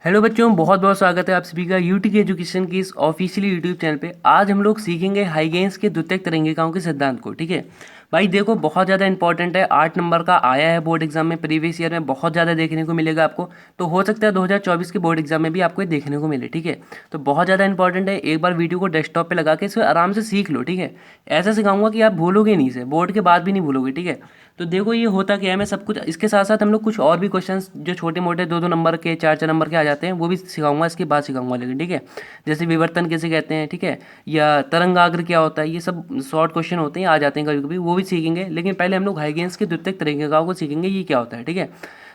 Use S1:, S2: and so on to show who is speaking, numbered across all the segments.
S1: Hello बच्चों, बहुत बहुत स्वागत है आप सभी का यूटी एजुकेशन की इस ऑफिशियली यूट्यूब चैनल पे। आज हम लोग सीखेंगे हाइगेन्स के द्वितीयक तरंगिकाओं के सिद्धांत को। ठीक है भाई, देखो बहुत ज़्यादा इंपॉर्टेंट है। 8 नंबर का आया है बोर्ड एग्जाम में, प्रीवियस ईयर में बहुत ज़्यादा देखने को मिलेगा आपको। तो हो सकता है 2024 के बोर्ड एग्जाम में भी आपको ये देखने को मिले। ठीक है, तो बहुत ज़्यादा इंपॉर्टेंट है। एक बार वीडियो को डेस्कटॉप पे लगा के इसे आराम से सीख लो। ठीक है, ऐसा सिखाऊंगा कि आप भूलोगे नहीं, इसे बोर्ड के बाद भी नहीं भूलोगे। ठीक है, तो देखो ये होता क्या है, मैं सब कुछ इसके साथ साथ हम लोग कुछ और भी क्वेश्चंस जो छोटे मोटे 2-2 नंबर के 4-4 नंबर के आ जाते हैं वो भी सिखाऊंगा, इसके बाद सिखाऊंगा। लेकिन ठीक है, जैसे विवर्तन कैसे कहते हैं, ठीक है, या तरंगाग्र क्या होता है, ये सब शॉर्ट क्वेश्चन होते हैं, आ जाते हैं कभी कभी, वो भी सीखेंगे। लेकिन पहले हम लोग हाइगेन्स के द्वितीयक तरंगिकाओं को सीखेंगे, ये क्या होता है। ठीक है,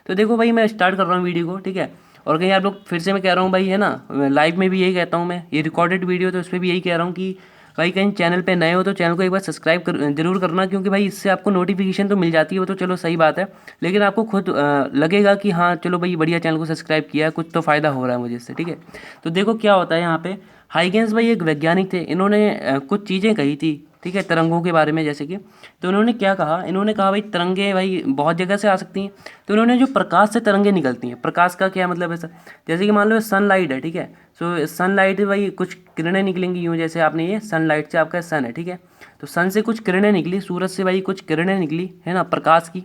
S1: तो देखो भाई मैं स्टार्ट कर रहा हूँ वीडियो को। ठीक है, और कहीं आप लोग फिर से मैं कह रहा हूँ भाई, है ना, लाइव में भी यही कहता हूँ मैं, ये रिकॉर्डेड वीडियो तो उस पर भी यही कह रहा हूँ कि भाई कहीं चैनल पे नए हो तो चैनल को एक बार सब्सक्राइब जरूर करना, क्योंकि भाई इससे आपको नोटिफिकेशन तो मिल जाती है, वो तो चलो सही बात है। लेकिन आपको खुद लगेगा कि हाँ चलो भाई बढ़िया, चैनल को सब्सक्राइब किया है, कुछ तो फ़ायदा हो रहा है मुझे इससे। ठीक है, तो देखो क्या होता है यहाँ पे। हाइगेन्स भाई एक वैज्ञानिक थे, इन्होंने कुछ चीज़ें कही थी, ठीक है, तरंगों के बारे में, जैसे कि तो इन्होंने क्या कहा, इन्होंने कहा भाई तरंगे भाई बहुत जगह से आ सकती हैं। तो इन्होंने जो प्रकाश से तरंगे निकलती हैं, प्रकाश का क्या मतलब है सर, जैसे कि मान लो सनलाइट है। ठीक है, सो सनलाइट भाई कुछ किरणें निकलेंगी यूँ, जैसे आपने ये सनलाइट से, आपका सन है। ठीक है, तो सन से कुछ किरणें निकली, सूरज से भाई कुछ किरणें निकली, है ना, प्रकाश की।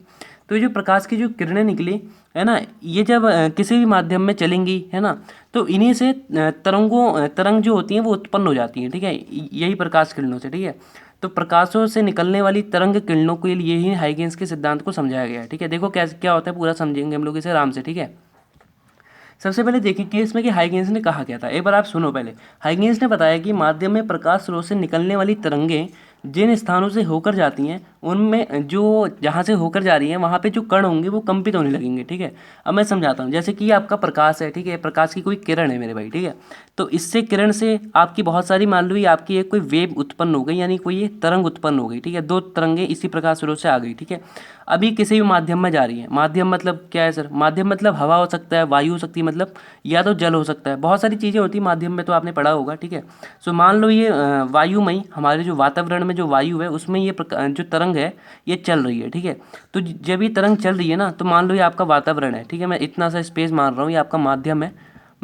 S1: तो ये जो प्रकाश की जो किरणें निकली, है ना, ये जब किसी भी माध्यम में चलेंगी, है ना, तो इन्हीं से तरंग जो होती हैं वो उत्पन्न हो जाती हैं। ठीक है, यही प्रकाश किरणों से। ठीक है, तो प्रकाशों से निकलने वाली तरंग किरणों के लिए ही हाइगेन्स के सिद्धांत को समझाया गया है। ठीक है, देखो क्या क्या होता है, पूरा समझेंगे हम लोग इसे आराम से। ठीक है, सबसे पहले देखिए कि इसमें कि हाइगेन्स ने कहा क्या था, एक बार आप सुनो पहले। हाइगेन्स ने बताया कि माध्यम में प्रकाश स्रोत से निकलने वाली तरंगें जिन स्थानों से होकर जाती हैं, उनमें जो जहाँ से होकर जा रही हैं वहाँ पे जो कण होंगे वो कंपित होने लगेंगे। ठीक है, अब मैं समझाता हूँ। जैसे कि ये आपका प्रकाश है, ठीक है, प्रकाश की कोई किरण है मेरे भाई। ठीक है, तो इससे किरण से आपकी बहुत सारी, मान लो ये आपकी एक कोई वेव उत्पन्न हो गई, यानी कोई ये तरंग उत्पन्न हो गई। ठीक है, दो तरंगे इसी प्रकाश स्रोत से आ गई। ठीक है, अभी किसी भी माध्यम में जा रही है। माध्यम मतलब क्या है सर, माध्यम मतलब हवा हो सकता है, वायु हो सकती है, मतलब या तो जल हो सकता है, बहुत सारी चीज़ें होती हैं माध्यम में, तो आपने पढ़ा होगा। ठीक है, सो मान लो ये वायुमय, हमारे जो वातावरण में जो वायु है उसमें ये जो तरंग है ये चल रही है। ठीक है, तो जब ये तरंग चल रही है ना, तो मान लो ये आपका वातावरण है। ठीक है, मैं इतना सा स्पेस मान रहा हूँ, ये आपका माध्यम है,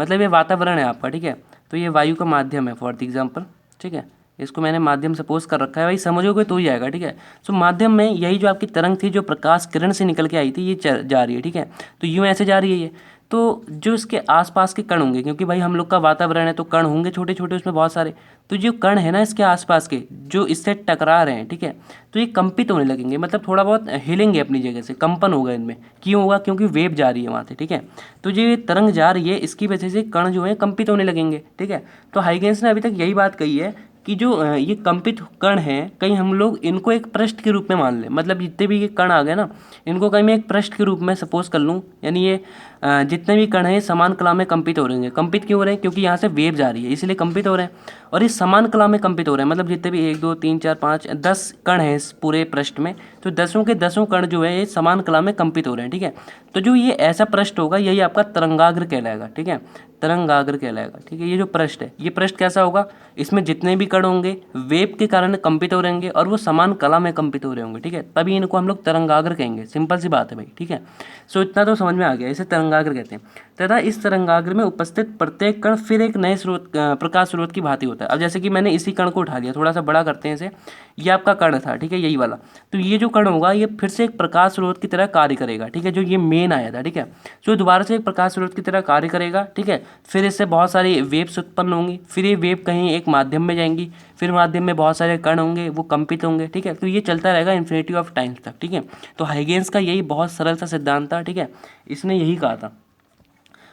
S1: मतलब ये वातावरण है आपका। ठीक है, तो ये वायु का माध्यम है फॉर द एग्जाम्पल। ठीक है, इसको मैंने माध्यम सपोज कर रखा है, भाई समझोगे तो ही आएगा। ठीक है, सो माध्यम में यही जो आपकी तरंग थी जो प्रकाश किरण से निकल के आई थी, ये जा रही है। ठीक है, तो यूँ ऐसे जा रही है ये। तो जो इसके आसपास के कण होंगे, क्योंकि भाई हम लोग का वातावरण है तो कण होंगे छोटे छोटे उसमें बहुत सारे, तो जो कण है ना इसके आसपास के जो इससे टकरा रहे हैं, ठीक है, तो ये कंपित होने लगेंगे, मतलब थोड़ा बहुत हिलेंगे अपनी जगह से, कंपन होगा इनमें। क्यों होगा, क्योंकि वेव जा रही है वहाँ से। ठीक है, तो जो ये तरंग जा रही है इसकी वजह से कण जो है कंपित होने लगेंगे। ठीक है, तो हाइगेन्स ने अभी तक यही बात कही है कि जो ये कंपित कण हैं, कहीं हम लोग इनको एक पृष्ठ के रूप में मान लें, मतलब जितने भी ये कण आ गए ना, इनको कहीं मैं एक पृष्ठ के रूप में सपोज कर लूँ, यानी ये जितने भी कण हैं समान कला में कंपित हो रहे हैं। कंपित क्यों हो रहे हैं, क्योंकि यहाँ से वेव जा रही है इसलिए कंपित हो रहे हैं। और ये समान कला में कंपित हो रहे हैं, मतलब जितने भी 1 2 3 4 5 10 कण हैं इस पूरे पृष्ठ में, तो दसों के दसों कण जो है ये समान कला में कंपित हो रहे हैं। ठीक है, तो जो ये ऐसा पृष्ठ होगा यही आपका तरंगाग्र कहलाएगा। ठीक है, तरंगाग्र कहलाएगा। ठीक है, ये जो पृष्ठ है, ये पृष्ठ कैसा होगा, इसमें जितने भी कण होंगे वेव के कारण कंपित हो रहेंगे और वो समान कला में कंपित हो रहे होंगे। ठीक है, तभी इनको हम लोग तरंगाग्र कहेंगे, सिंपल सी बात है भाई। ठीक है, सो इतना तो समझ में आ गया, इसे तरंगाग्र कहते हैं। तथा इस तरंगाग्र में उपस्थित प्रत्येक कण फिर एक नए स्रोत, प्रकाश स्रोत की भांति होता है। अब जैसे कि मैंने इसी कण को उठा लिया, थोड़ा सा बड़ा करते हैं इसे, ये आपका कण था। ठीक है, यही वाला, तो ये जो कण होगा ये फिर से एक प्रकाश स्रोत की तरह कार्य करेगा। ठीक है, जो ये मेन आया था। ठीक है, सो दोबारा से एक प्रकाश स्रोत की तरह कार्य करेगा। ठीक है, फिर इससे बहुत सारी वेव्स उत्पन्न होंगी, फिर ये वेव कहीं एक माध्यम में जाएंगी, फिर माध्यम में बहुत सारे कण होंगे वो कंपित होंगे। ठीक है, तो ये चलता रहेगा इन्फिनिटी ऑफ टाइम्स तक। ठीक है, तो हाइगेन्स का यही बहुत सरल सा सिद्धांत था। ठीक है, इसने यही कहा था।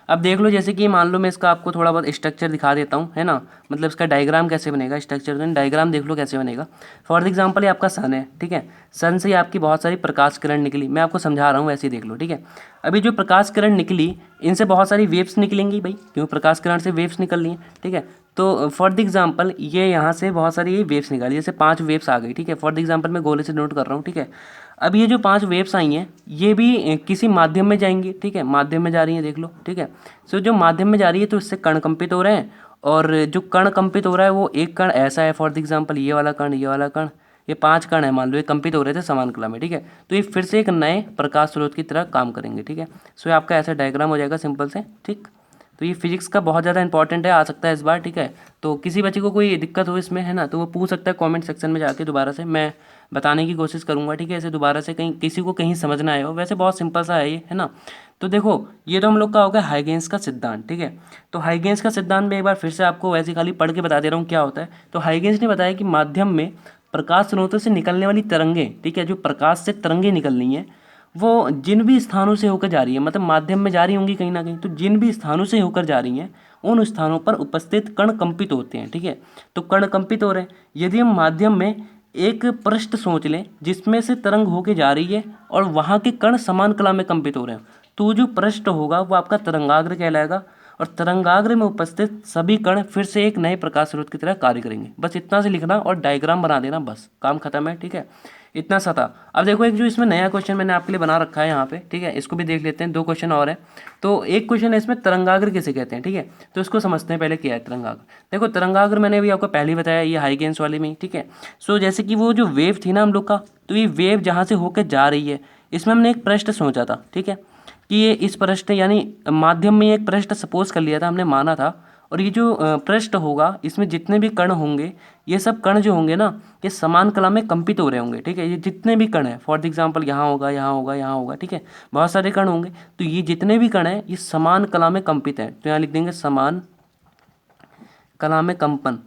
S1: अब देख लो, जैसे कि मान लो मैं इसका आपको थोड़ा बहुत स्ट्रक्चर दिखा देता हूँ, है ना, मतलब इसका डायग्राम कैसे बनेगा, स्ट्रक्चर डायग्राम देख लो कैसे बनेगा। फॉर एग्जांपल ये आपका सन है। ठीक है, सन से आपकी बहुत सारी प्रकाश किरण निकली, मैं आपको समझा रहा हूँ वैसे ही देख लो। ठीक है, अभी जो प्रकाश किरण निकली इनसे बहुत सारी वेव्स निकलेंगी भाई, क्यों, प्रकाश किरण से वेव्स निकल रही हैं। ठीक है, तो फॉर द एग्जांपल ये यहाँ से बहुत सारी ये वेव्स निकाली, जैसे 5 वेव्स आ गई। ठीक है, फॉर द एग्जांपल मैं गोले से नोट कर रहा हूँ। ठीक है, अब ये जो 5 वेव्स आई हैं ये भी किसी माध्यम में जाएंगी। ठीक है, माध्यम में जा रही हैं, देख लो। ठीक है, सो जो माध्यम में जा रही है तो इससे कण कंपित हो रहे हैं, और जो कण कंपित हो रहा है वो एक कण ऐसा है, फॉर द एग्जांपल ये वाला कण, ये वाला कण, ये 5 कण है, मान लो ये कंपित हो रहे थे समान कला में। ठीक है, तो ये फिर से एक नए प्रकाश स्रोत की तरह काम करेंगे। ठीक है, सो ये आपका ऐसा डायग्राम हो जाएगा सिंपल से। ठीक, तो ये फिजिक्स का बहुत ज़्यादा इंपॉर्टेंट है, आ सकता है इस बार, ठीक है। तो किसी बच्चे को कोई दिक्कत हो इसमें, है ना, तो वो पूछ सकता है कमेंट सेक्शन में जाके, दोबारा से मैं बताने की कोशिश करूँगा, ठीक है। इसे दोबारा से कहीं किसी को कहीं समझ ना आए हो, वैसे बहुत सिंपल सा है ये, है ना। तो देखो ये तो हम लोग का हो गया हाइगेंस का सिद्धांत, ठीक है। तो हाइगेंस का सिद्धांत में एक बार फिर से आपको वैसे खाली पढ़ के बता दे रहा हूँ क्या होता है। तो हाइगेंस ने बताया कि माध्यम में प्रकाश स्रोतों से निकलने वाली तरंगें, ठीक है, जो प्रकाश से तरंगें निकलनी है वो जिन भी स्थानों से होकर जा रही है, मतलब माध्यम में जा रही होंगी कहीं ना कहीं, तो जिन भी स्थानों से होकर जा रही हैं उन स्थानों पर उपस्थित कण कंपित होते हैं, ठीक है। तो कण कंपित हो रहे हैं। यदि हम माध्यम में एक पृष्ठ सोच लें जिसमें से तरंग होके जा रही है और वहाँ के कण समान कला में कंपित हो रहे हैं, तो जो पृष्ठ होगा वो आपका तरंगाग्र कहलाएगा। और तरंगाग्र में उपस्थित सभी कण फिर से एक नए प्रकाश स्रोत की तरह कार्य करेंगे। बस इतना से लिखना और डायग्राम बना देना, बस काम खत्म है, ठीक है। इतना सा था। अब देखो एक जो इसमें नया क्वेश्चन मैंने आपके लिए बना रखा है यहाँ पे, ठीक है, इसको भी देख लेते हैं। 2 क्वेश्चन और है। तो एक क्वेश्चन है इसमें तरंगाग्र किसे कहते हैं, ठीक है। तो इसको समझते हैं पहले क्या है तरंगाग्र। देखो तरंगाग्र मैंने अभी आपको पहले ही बताया, ये हाइगेंस वाले में, ठीक है। सो जैसे कि वो जो वेव थी ना हम लोग का, तो ये वेव जहाँ से होकर जा रही है, इसमें हमने एक पृष्ठ सोचा था, ठीक है, कि ये इस पृष्ठ यानी माध्यम में एक पृष्ठ सपोज कर लिया था हमने, माना था। और ये जो पृष्ठ होगा इसमें जितने भी कण होंगे, ये सब कण जो होंगे ना, ये समान कला में कंपित हो रहे होंगे, ठीक है। ये जितने भी कण हैं, फॉर एग्जांपल यहाँ होगा, यहाँ होगा, यहाँ होगा, ठीक है, बहुत सारे कण होंगे। तो ये जितने भी कण हैं ये समान कला में कंपित हैं। तो यहाँ लिख देंगे समान कला में कंपन,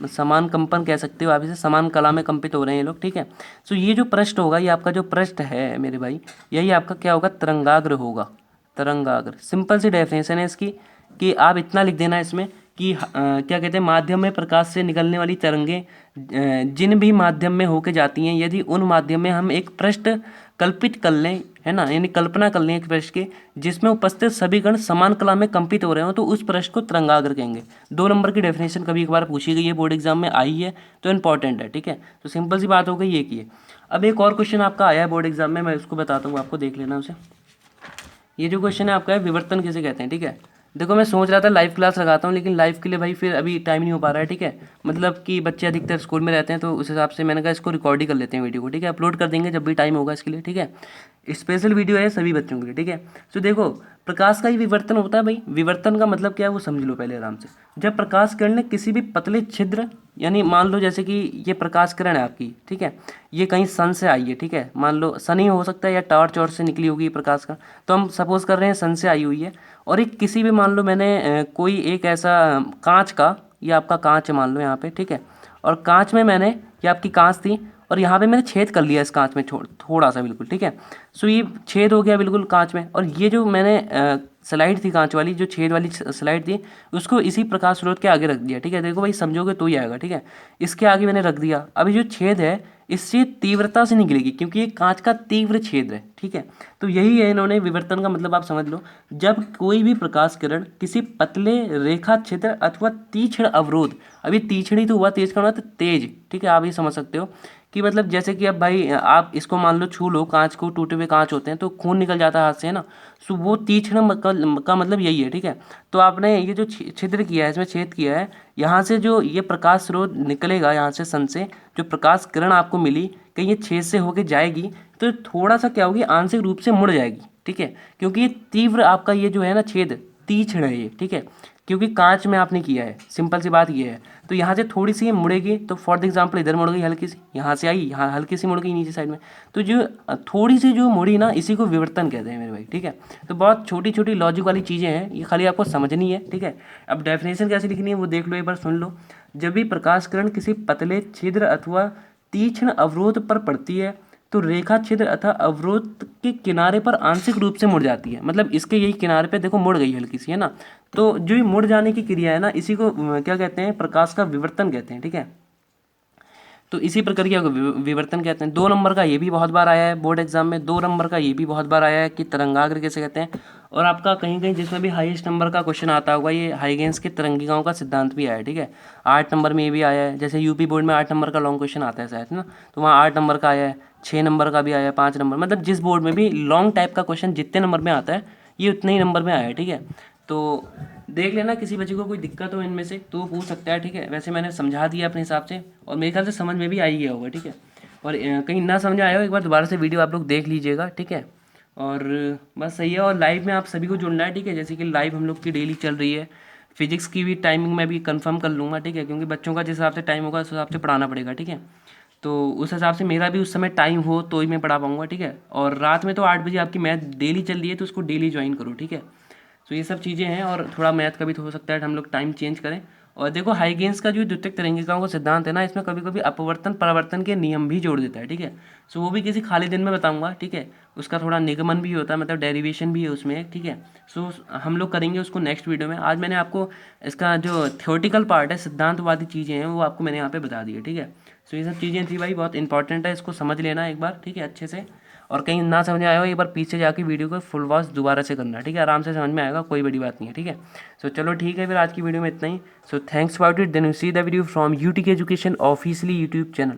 S1: समान कंपन कह सकते हो आप इसे, समान कला में कंपित हो रहे हैं ये लोग, ठीक है। सो ये जो पृष्ठ होगा, ये आपका जो पृष्ठ है मेरे भाई, यही आपका क्या होगा, तरंगाग्र होगा। तरंगाग्र सिंपल सी डेफिनेशन है इसकी, कि आप इतना लिख देना इसमें कि क्या कहते हैं, माध्यम में प्रकाश से निकलने वाली तरंगें जिन भी माध्यम में होके जाती हैं, यदि उन माध्यम में हम एक पृष्ठ कल्पित कर लें, है ना, यानी कल्पना कर लें एक पृष्ठ की जिसमें उपस्थित सभी कण समान कला में कंपित हो रहे हो, तो उस पृष्ठ को तरंगाग्र कहेंगे। 2 नंबर की डेफिनेशन कभी एक बार पूछी गई है, बोर्ड एग्जाम में आई है, तो इंपॉर्टेंट है, ठीक है। तो सिंपल सी बात हो गई ये की है। अब एक और क्वेश्चन आपका आया है बोर्ड एग्जाम में, मैं उसको बताता हूँ आपको, देख लेना उसे। ये जो क्वेश्चन है आपका है विवर्तन किसे कहते हैं, ठीक है। देखो मैं सोच रहा था लाइव क्लास लगाता हूँ, लेकिन लाइव के लिए भाई फिर अभी टाइम नहीं हो पा रहा है, ठीक है। मतलब कि बच्चे अधिकतर स्कूल में रहते हैं, तो उस हिसाब से मैंने कहा इसको रिकॉर्ड ही कर लेते हैं वीडियो को, ठीक है। अपलोड कर देंगे जब भी टाइम होगा इसके लिए, ठीक है। स्पेशल वीडियो है सभी बच्चों के लिए, ठीक है। तो देखो प्रकाश का ही विवर्तन होता है भाई। विवर्तन का मतलब क्या है वो समझ लो पहले आराम से। जब प्रकाश किरण ने किसी भी पतले छिद्र, यानी मान लो जैसे कि ये प्रकाश किरण है आपकी, ठीक है, ये कहीं सन से आई है, ठीक है, मान लो सन ही हो सकता है या टॉर्च और से निकली होगी प्रकाश का, तो हम सपोज कर रहे हैं सन से आई हुई है। और एक किसी भी मान लो मैंने कोई एक ऐसा कांच का, ये आपका कांच है मान लो यहाँ पे, ठीक है, और कांच में मैंने, ये आपकी कांच थी और यहाँ पे मैंने छेद कर लिया इस कांच में, थोड़ा सा बिल्कुल, ठीक है। सो ये छेद हो गया बिल्कुल कांच में, और ये जो मैंने स्लाइड थी कांच वाली, जो छेद वाली स्लाइड थी, उसको इसी प्रकाश स्रोत के आगे रख दिया, ठीक है। देखो भाई समझोगे तो ही आएगा, ठीक है। इसके आगे मैंने रख दिया। अभी जो छेद है इससे तीव्रता से निकलेगी, क्योंकि ये कांच का तीव्र छेद है, ठीक है। तो यही है इन्होंने विवर्तन का मतलब, आप समझ लो। जब कोई भी प्रकाश किरण किसी पतले रेखा छिद्र अथवा तीक्ष्ण अवरोध, अभी तीक्ष्ण तो हुआ, तेज का मतलब तेज, ठीक है, आप ये समझ सकते हो कि मतलब जैसे कि अब भाई आप इसको मान लो छू लो, कांच को, टूटे हुए कांच होते हैं तो खून निकल जाता है हाथ से, है ना। सो वो तीक्ष्ण का मतलब यही है, ठीक है। तो आपने ये जो छिद्र किया है, इसमें छेद किया है, यहाँ से जो ये प्रकाश स्रोत निकलेगा, यहाँ से सन से जो प्रकाश किरण आपको मिली, कहीं ये छेद से होके जाएगी तो थोड़ा सा क्या होगी, आंशिक रूप से मुड़ जाएगी, ठीक है। क्योंकि ये तीव्र आपका ये जो है ना छेद, तीक्ष्ण है ये, ठीक है, क्योंकि कांच में आपने किया है, सिंपल सी बात ये है। तो यहाँ से थोड़ी सी ये मुड़ेगी, तो फॉर एग्जांपल इधर मुड़ गई हल्की सी, यहाँ से आई, यहाँ हल्की सी मुड़ गई नीचे साइड में, तो जो थोड़ी सी जो मुड़ी ना, इसी को विवर्तन कहते हैं मेरे भाई, ठीक है। तो बहुत छोटी छोटी लॉजिक वाली चीज़ें हैं, ये खाली आपको समझनी है, ठीक है। अब डेफिनेशन कैसे लिखनी है वो देख लो एक बार, सुन लो। जब भी प्रकाश किरण किसी पतले छिद्र अथवा तीक्ष्ण अवरोध पर पड़ती है तो रेखा छिद्र अथवा अवरोध के किनारे पर आंशिक रूप से मुड़ जाती है। मतलब इसके यही किनारे पे देखो मुड़ गई हल्की सी, है ना। तो जो ये मुड़ जाने की क्रिया है ना, इसी को क्या कहते हैं, प्रकाश का विवर्तन कहते हैं, ठीक है। तो इसी प्रक्रिया को विवर्तन कहते हैं। 2 नंबर का ये भी बहुत बार आया है बोर्ड एग्जाम में, 2 नंबर का ये भी बहुत बार आया है कि तरंगाग्र कैसे कहते हैं। और आपका कहीं कहीं जिसमें भी हाईएस्ट नंबर का क्वेश्चन आता होगा, ये हाइगेंस के तरंगिकाओं का सिद्धांत भी आया है, ठीक है। 8 नंबर में ये भी आया है, जैसे यूपी बोर्ड में 8 नंबर का लॉन्ग क्वेश्चन आता है शायद ना, तो वहाँ 8 नंबर का आया है, 6 नंबर का भी आया है, 5 नंबर, मतलब जिस बोर्ड में भी लॉन्ग टाइप का क्वेश्चन जितने नंबर में आता है ये उतने ही नंबर में आया है, ठीक है। तो देख लेना किसी बच्चे को कोई दिक्कत हो इनमें से तो वो पूछ सकता है, ठीक है। वैसे मैंने समझा दिया अपने हिसाब से, और मेरे ख्याल से समझ में भी आई गया होगा, ठीक है। और कहीं ना समझ आया हो एक बार दोबारा से वीडियो आप लोग देख लीजिएगा, ठीक है। और बस सही है। और लाइव में आप सभी को जुड़ना है, ठीक है। जैसे कि लाइव हम लोग की डेली चल रही है, फिजिक्स की भी टाइमिंग मैं भी कंफर्म कर लूँगा, ठीक है, क्योंकि बच्चों का जिस हिसाब से टाइम होगा उस हिसाब से पढ़ाना पड़ेगा, ठीक है। तो उस हिसाब से मेरा भी उस समय टाइम हो तो ही मैं पढ़ा पाऊँगा, ठीक है। और रात में तो 8 बजे आपकी मैथ डेली चल रही है, तो उसको डेली ज्वाइन करो, ठीक है। तो ये सब चीज़ें हैं, और थोड़ा मैथ का भी तो हो सकता है हम लोग टाइम चेंज करें। और देखो हाइगेंस का जो द्वितीयक तरंगिकाओं का सिद्धांत है ना, इसमें कभी कभी अपवर्तन परावर्तन के नियम भी जोड़ देता है, ठीक है। सो वो भी किसी खाली दिन में बताऊंगा, ठीक है। उसका थोड़ा निगमन भी होता है, मतलब डेरिवेशन भी है उसमें, ठीक है। सो हम लोग करेंगे उसको नेक्स्ट वीडियो में। आज मैंने आपको इसका जो थ्योरेटिकल पार्ट है, सिद्धांतवादी चीज़ें हैं, वो आपको मैंने यहाँ पे बता दी है, ठीक है। सो ये सब चीज़ें थी भाई, बहुत इंपॉर्टेंट है, इसको समझ लेना एक बार, ठीक है, अच्छे से। और कहीं ना समझ में आया हो, एक बार पीछे जाके वीडियो को फुल वॉच दोबारा से करना, ठीक है, आराम से समझ में आएगा, कोई बड़ी बात नहीं है, ठीक है। सो चलो ठीक है, फिर आज की वीडियो में इतना ही। So thanks for it, then you see the video from UTK education officially YouTube channel.